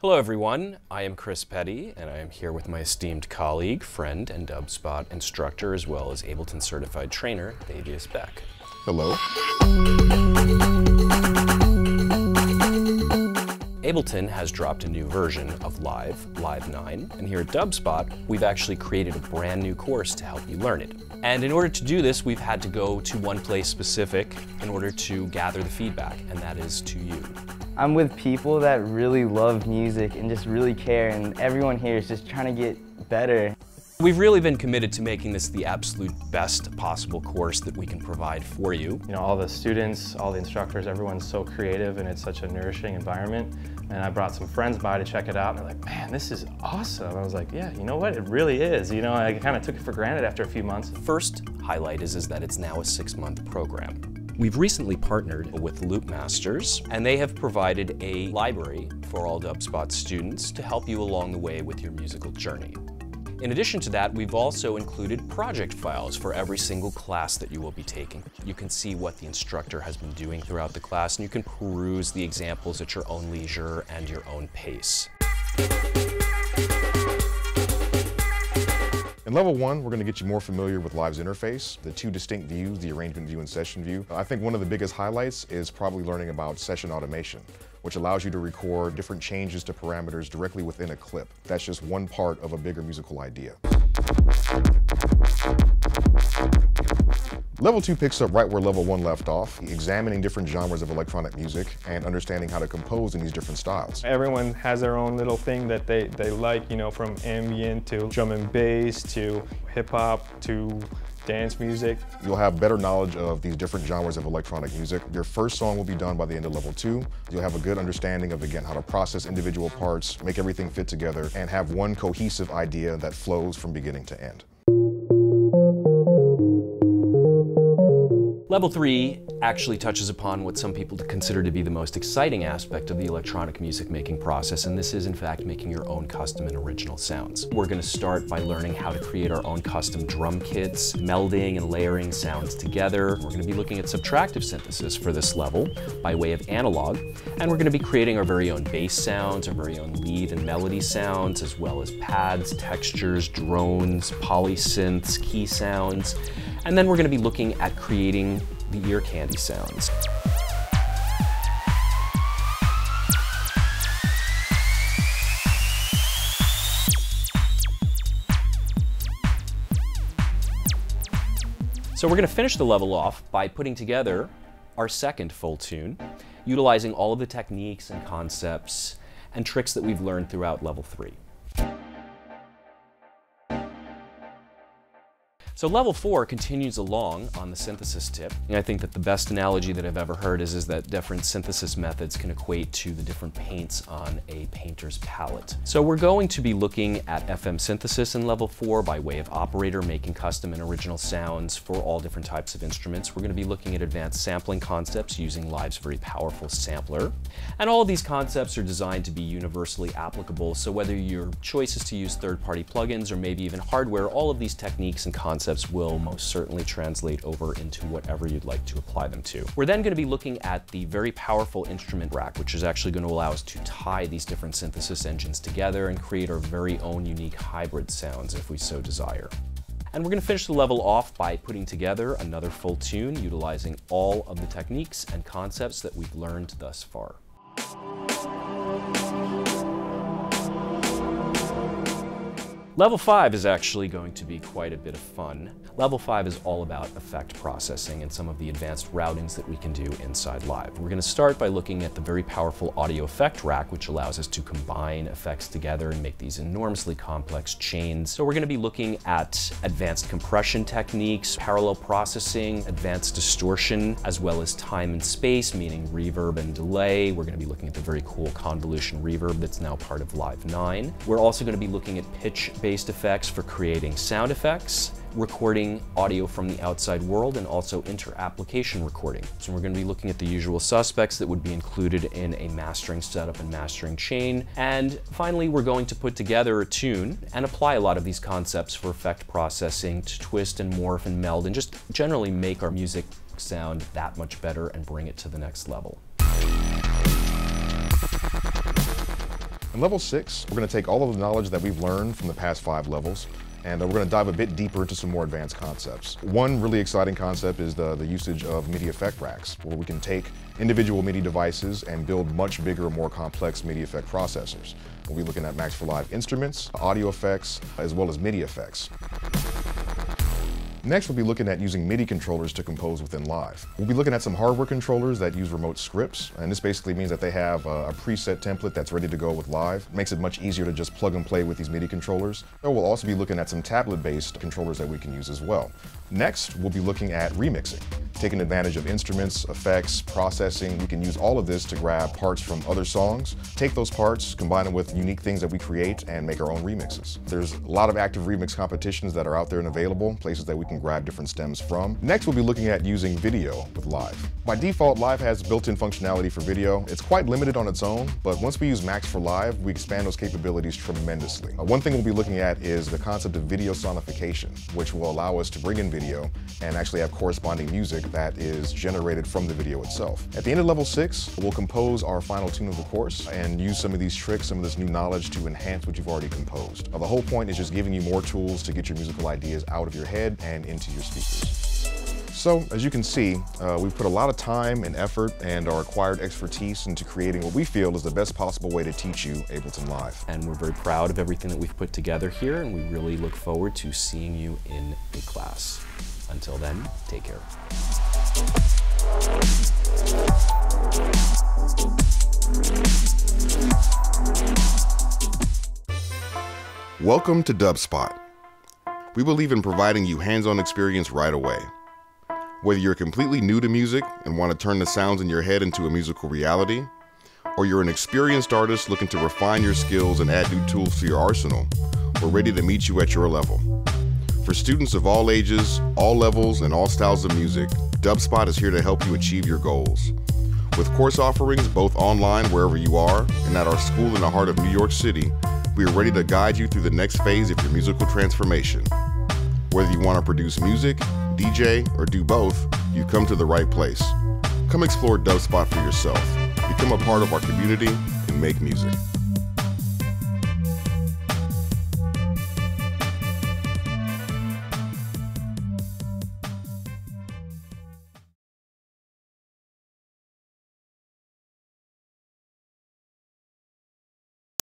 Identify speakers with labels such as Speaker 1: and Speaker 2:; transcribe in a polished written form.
Speaker 1: Hello everyone, I am Petti, and I am here with my esteemed colleague, friend, and Dubspot instructor, as well as Ableton certified trainer, Thavius Beck.
Speaker 2: Hello.
Speaker 1: Ableton has dropped a new version of Live 9, and here at Dubspot, we've actually created a brand new course to help you learn it. And in order to do this, we've had to go to one place specific in order to gather the feedback, and that is to you.
Speaker 3: I'm with people that really love music and just really care, and everyone here is just trying to get better.
Speaker 1: We've really been committed to making this the absolute best possible course that we can provide for you.
Speaker 4: You know, all the students, all the instructors, everyone's so creative and it's such a nourishing environment. And I brought some friends by to check it out and they're like, man, this is awesome. I was like, yeah, you know what, it really is. You know, I kind of took it for granted after a few months.
Speaker 1: First highlight is that it's now a 6-month program. We've recently partnered with Loopmasters, and they have provided a library for all Dubspot students to help you along the way with your musical journey. In addition to that, we've also included project files for every single class that you will be taking. You can see what the instructor has been doing throughout the class, and you can peruse the examples at your own leisure and your own pace.
Speaker 2: In level 1, we're going to get you more familiar with Live's interface, the two distinct views, the arrangement view and session view. I think one of the biggest highlights is probably learning about session automation, which allows you to record different changes to parameters directly within a clip. That's just one part of a bigger musical idea. Level 2 picks up right where Level 1 left off, examining different genres of electronic music and understanding how to compose in these different styles.
Speaker 5: Everyone has their own little thing that they like, you know, from ambient to drum and bass to hip-hop to dance music.
Speaker 2: You'll have better knowledge of these different genres of electronic music. Your first song will be done by the end of Level 2. You'll have a good understanding of, again, how to process individual parts, make everything fit together, and have one cohesive idea that flows from beginning to end.
Speaker 1: Level 3 actually touches upon what some people consider to be the most exciting aspect of the electronic music making process, and this is in fact making your own custom and original sounds. We're going to start by learning how to create our own custom drum kits, melding and layering sounds together. We're going to be looking at subtractive synthesis for this level by way of analog, and we're going to be creating our very own bass sounds, our very own lead and melody sounds, as well as pads, textures, drones, polysynths, key sounds. And then we're going to be looking at creating the ear candy sounds. So we're going to finish the level off by putting together our second full tune, utilizing all of the techniques and concepts and tricks that we've learned throughout Level 3. So Level 4 continues along on the synthesis tip. And I think that the best analogy that I've ever heard is that different synthesis methods can equate to the different paints on a painter's palette. So we're going to be looking at FM synthesis in Level 4 by way of operator, making custom and original sounds for all different types of instruments. We're going to be looking at advanced sampling concepts using Live's very powerful sampler. And all of these concepts are designed to be universally applicable, so whether your choice is to use third-party plugins or maybe even hardware, all of these techniques and concepts will most certainly translate over into whatever you'd like to apply them to. We're then going to be looking at the very powerful instrument rack, which is actually going to allow us to tie these different synthesis engines together and create our very own unique hybrid sounds if we so desire. And we're going to finish the level off by putting together another full tune utilizing all of the techniques and concepts that we've learned thus far. Level 5 is actually going to be quite a bit of fun. Level 5 is all about effect processing and some of the advanced routings that we can do inside Live. We're going to start by looking at the very powerful audio effect rack, which allows us to combine effects together and make these enormously complex chains. So we're going to be looking at advanced compression techniques, parallel processing, advanced distortion, as well as time and space, meaning reverb and delay. We're going to be looking at the very cool convolution reverb that's now part of Live 9. We're also going to be looking at pitch-based effects for creating sound effects, recording audio from the outside world, and also inter-application recording. So we're going to be looking at the usual suspects that would be included in a mastering setup and mastering chain. And finally, we're going to put together a tune and apply a lot of these concepts for effect processing to twist and morph and meld and just generally make our music sound that much better and bring it to the next level.
Speaker 2: In level 6, we're going to take all of the knowledge that we've learned from the past 5 levels, and we're going to dive a bit deeper into some more advanced concepts. One really exciting concept is the usage of MIDI effect racks, where we can take individual MIDI devices and build much bigger, more complex MIDI effect processors. We'll be looking at Max for Live instruments, audio effects, as well as MIDI effects. Next, we'll be looking at using MIDI controllers to compose within Live. We'll be looking at some hardware controllers that use remote scripts, and this basically means that they have a preset template that's ready to go with Live. It makes it much easier to just plug and play with these MIDI controllers. And we'll also be looking at some tablet-based controllers that we can use as well. Next, we'll be looking at remixing. Taking advantage of instruments, effects, processing, we can use all of this to grab parts from other songs, take those parts, combine them with unique things that we create, and make our own remixes. There's a lot of active remix competitions that are out there and available, places that we can grab different stems from. Next, we'll be looking at using video with Live. By default, Live has built-in functionality for video. It's quite limited on its own, but once we use Max for Live, we expand those capabilities tremendously. One thing we'll be looking at is the concept of video sonification, which will allow us to bring in video and actually have corresponding music that is generated from the video itself. At the end of level 6, we'll compose our final tune of the course and use some of these tricks, some of this new knowledge to enhance what you've already composed. The whole point is just giving you more tools to get your musical ideas out of your head and into your speakers. So, as you can see, we've put a lot of time and effort and our acquired expertise into creating what we feel is the best possible way to teach you Ableton Live.
Speaker 1: And we're very proud of everything that we've put together here, and we really look forward to seeing you in the class. Until then, take care.
Speaker 6: Welcome to Dubspot. We believe in providing you hands-on experience right away. Whether you're completely new to music and want to turn the sounds in your head into a musical reality, or you're an experienced artist looking to refine your skills and add new tools to your arsenal, we're ready to meet you at your level. For students of all ages, all levels, and all styles of music, Dubspot is here to help you achieve your goals. With course offerings both online wherever you are and at our school in the heart of New York City, we are ready to guide you through the next phase of your musical transformation. Whether you want to produce music, DJ, or do both, you've come to the right place. Come explore Dubspot for yourself, become a part of our community, and make music.